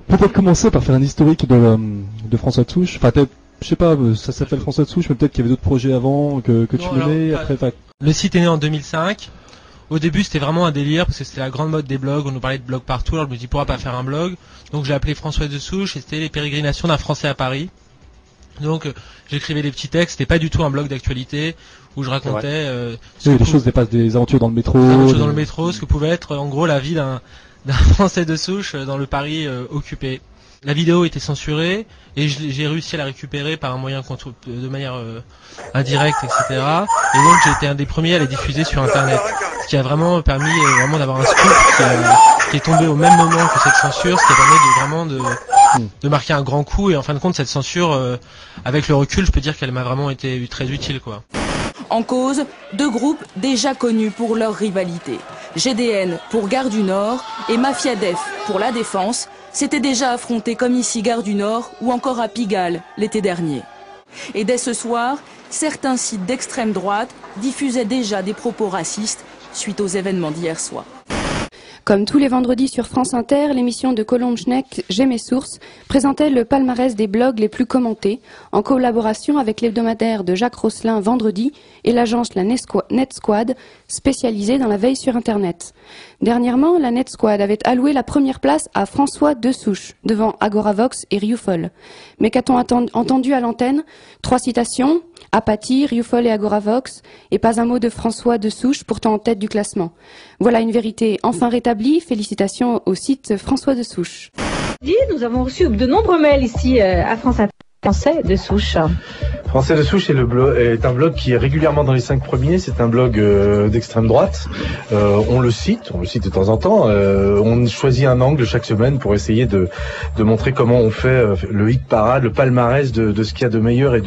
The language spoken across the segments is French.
Peut-être commencer par faire un historique de François de Souche. Enfin, je sais pas, ça s'appelle François de Souche, mais peut-être qu'il y avait d'autres projets avant que tu menais. Après, le site est né en 2005. Au début, c'était vraiment un délire parce que c'était la grande mode des blogs. On nous parlait de blogs partout. Alors je me dis pourquoi pas faire un blog. Donc j'ai appelé François de Souche et c'était les pérégrinations d'un Français à Paris. Donc j'écrivais des petits textes. C'était pas du tout un blog d'actualité où je racontais des choses, des aventures dans le métro. Des aventures dans le métro, ce que pouvait être en gros la vie d'un Français de souche dans le Paris occupé. La vidéo était censurée et j'ai réussi à la récupérer par un moyen de manière indirecte, etc. Et donc j'ai été un des premiers à la diffuser sur Internet, ce qui a vraiment permis vraiment d'avoir un scoop qui est tombé au même moment que cette censure, ce qui a permis de marquer un grand coup. Et en fin de compte, cette censure, avec le recul, je peux dire qu'elle m'a vraiment été très utile, quoi. En cause, deux groupes déjà connus pour leur rivalité. GDN pour Gare du Nord et Mafia Def pour La Défense s'étaient déjà affrontés comme ici Gare du Nord ou encore à Pigalle l'été dernier. Et dès ce soir, certains sites d'extrême droite diffusaient déjà des propos racistes suite aux événements d'hier soir. Comme tous les vendredis sur France Inter, l'émission de Colombe Schneck, J'ai mes sources, présentait le palmarès des blogs les plus commentés, en collaboration avec l'hebdomadaire de Jacques Rosselin Vendredi et l'agence La Net Squad, spécialisée dans la veille sur Internet. Dernièrement, la Net Squad avait alloué la première place à François de Souche, devant Agoravox et Rioufol. Mais qu'a-t-on entendu à l'antenne? 3 citations, apathie, Rioufol et Agoravox, et pas un mot de François de Souche, pourtant en tête du classement. Voilà une vérité enfin rétablie. Félicitations au site François de Souche. Nous avons reçu de nombreux mails ici à France Inter. Français de Souche. Français de Souche est un blog qui est régulièrement dans les 5 premiers. C'est un blog d'extrême droite. On le cite de temps en temps. On choisit un angle chaque semaine pour essayer de montrer comment on fait le hit parade, le palmarès de ce qu'il y a de meilleur et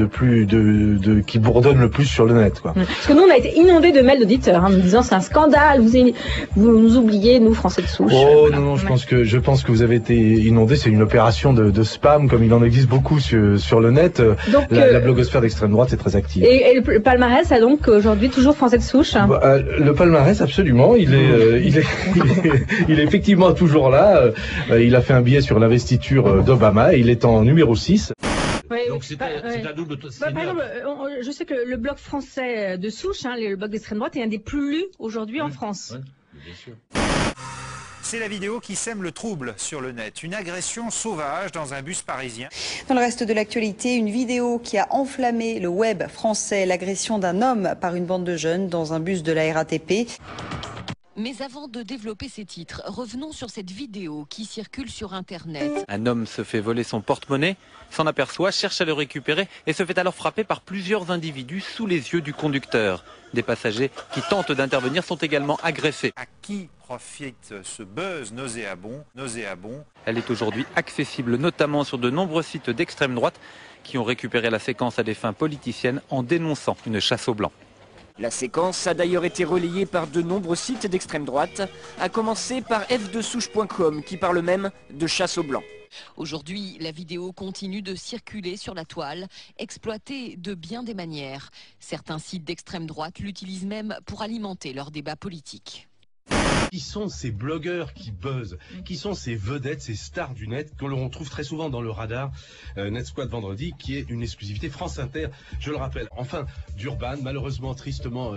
qui bourdonne le plus sur le net, quoi. Parce que nous, on a été inondés de mails d'auditeurs, nous disant c'est un scandale, vous nous oubliez, nous, Français de Souche. Oh non, je pense que vous avez été inondés. C'est une opération de spam, comme il en existe beaucoup sur le net. Donc, la blogosphère d'extrême droite est très active. Et le palmarès a donc aujourd'hui toujours Français de Souche. Le palmarès, absolument, il est effectivement toujours là. Il a fait un billet sur l'investiture d'Obama et il est en numéro 6. Ouais, donc c'est un double. Par exemple, je sais que le blog Français de Souche, le blog d'extrême droite, est un des plus lus aujourd'hui en France. Oui, bien sûr. C'est la vidéo qui sème le trouble sur le net. Une agression sauvage dans un bus parisien. Dans le reste de l'actualité, une vidéo qui a enflammé le web français. L'agression d'un homme par une bande de jeunes dans un bus de la RATP. Mais avant de développer ces titres, revenons sur cette vidéo qui circule sur Internet. Un homme se fait voler son porte-monnaie, s'en aperçoit, cherche à le récupérer et se fait alors frapper par plusieurs individus sous les yeux du conducteur. Des passagers qui tentent d'intervenir sont également agressés. À qui profite ce buzz nauséabond? Elle est aujourd'hui accessible notamment sur de nombreux sites d'extrême droite qui ont récupéré la séquence à des fins politiciennes en dénonçant une chasse aux blancs. La séquence a d'ailleurs été relayée par de nombreux sites d'extrême droite, à commencer par f2souche.com qui parle même de chasse aux blancs. Aujourd'hui, la vidéo continue de circuler sur la toile, exploitée de bien des manières. Certains sites d'extrême droite l'utilisent même pour alimenter leur débat politique. Qui sont ces blogueurs qui buzzent? Qui sont ces vedettes, ces stars du net qu'on retrouve très souvent dans le radar Net Squad Vendredi, qui est une exclusivité France Inter, je le rappelle. Enfin, d'Urban, malheureusement, tristement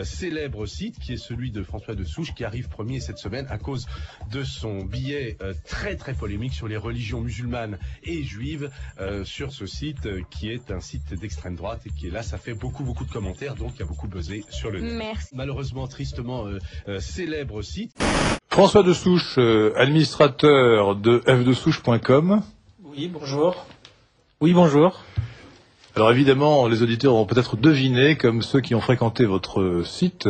célèbre site, qui est celui de François de Souche, qui arrive premier cette semaine à cause de son billet très très polémique sur les religions musulmanes et juives sur ce site qui est un site d'extrême droite et qui est là, ça fait beaucoup de commentaires, donc il y a beaucoup buzzé sur le net. Merci. Malheureusement, tristement célèbre site. François de Souche, administrateur de f2souche.com. Oui, bonjour. Oui, bonjour. Alors évidemment, les auditeurs ont peut-être deviné, comme ceux qui ont fréquenté votre site,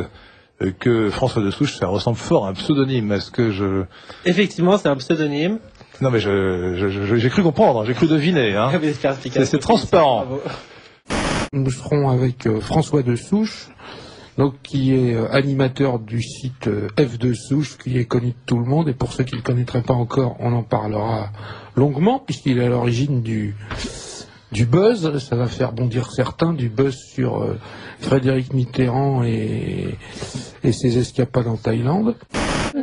que François de Souche, ça ressemble fort à un pseudonyme. Est-ce que je... Effectivement, c'est un pseudonyme. Non mais j'ai cru comprendre, j'ai cru deviner. Hein. C'est transparent. Nous serons avec François de Souche, donc qui est animateur du site F2 Souche, qui est connu de tout le monde, et pour ceux qui ne le connaîtraient pas encore, on en parlera longuement, puisqu'il est à l'origine du du buzz, ça va faire bondir certains, du buzz sur Frédéric Mitterrand et ses escapades en Thaïlande.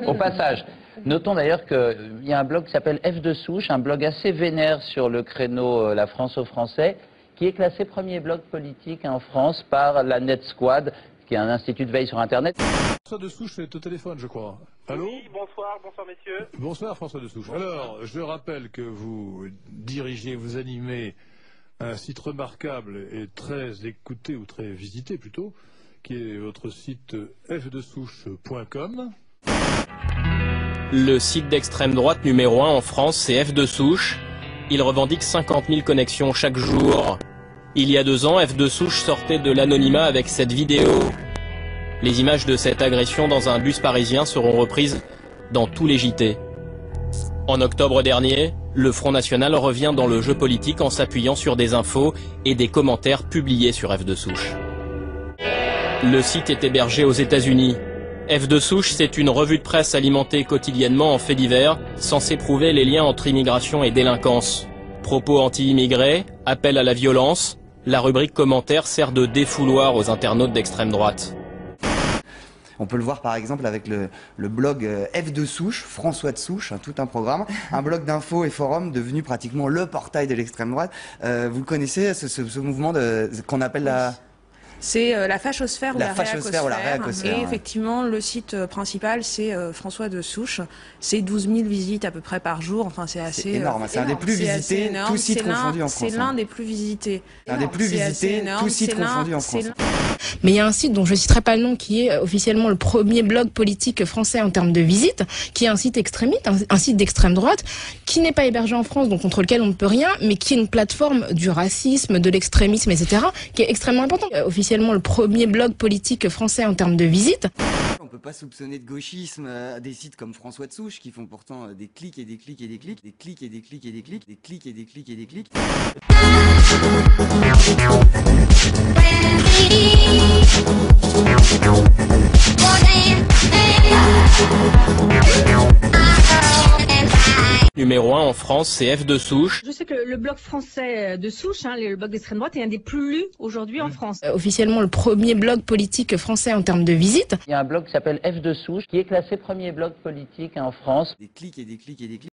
Au passage, notons d'ailleurs qu'il y a un blog qui s'appelle F de Souche, un blog assez vénère sur le créneau La France aux Français, qui est classé premier blog politique en France par la Net Squad, qui est un institut de veille sur Internet. François de Souche est au téléphone, je crois. Allô? Oui, bonsoir messieurs. Bonsoir François de Souche. Alors, je rappelle que vous dirigez, vous animez un site remarquable et très écouté, ou très visité plutôt, qui est votre site fdesouche.com. Le site d'extrême droite numéro 1 en France, c'est F de Souche. Il revendique 50 000 connexions chaque jour. Il y a 2 ans, F de Souche sortait de l'anonymat avec cette vidéo. Les images de cette agression dans un bus parisien seront reprises dans tous les JT. En octobre dernier, le Front National revient dans le jeu politique en s'appuyant sur des infos et des commentaires publiés sur F de Souche. Le site est hébergé aux États-Unis. F de Souche, c'est une revue de presse alimentée quotidiennement en faits divers, censée prouver les liens entre immigration et délinquance. Propos anti-immigrés, appel à la violence, la rubrique commentaires sert de défouloir aux internautes d'extrême droite. On peut le voir par exemple avec le blog F de Souche, François de Souche, tout un programme, un blog d'infos et forums devenu pratiquement le portail de l'extrême droite. Vous connaissez ce mouvement qu'on appelle la... C'est la fachosphère ou la réacosphère. Et effectivement, le site principal, c'est François de Souche. C'est 12 000 visites à peu près par jour. Enfin, c'est assez énorme. C'est un des plus visités, tous sites confondus en France. C'est l'un des plus visités. Un des plus visités, tous sites confondus en France. Mais il y a un site dont je ne citerai pas le nom, qui est officiellement le premier blog politique français en termes de visites, qui est un site extrémiste, un site d'extrême droite, qui n'est pas hébergé en France, donc contre lequel on ne peut rien, mais qui est une plateforme du racisme, de l'extrémisme, etc., qui est extrêmement importante. Officiellement le premier blog politique français en termes de visites. On peut pas soupçonner de gauchisme des sites comme François de Souche qui font pourtant des clics et des clics et des clics, des clics et des clics et des clics, des clics et des clics et des clics. Numéro 1 en France, c'est F de Souche. Je sais que le blog français de Souche, le blog d'extrême droite, est un des plus lus aujourd'hui en France. Officiellement le premier blog politique français en termes de visites. Il y a un blog qui s'appelle F de Souche, qui est classé premier blog politique en France. Des clics et des clics et des clics.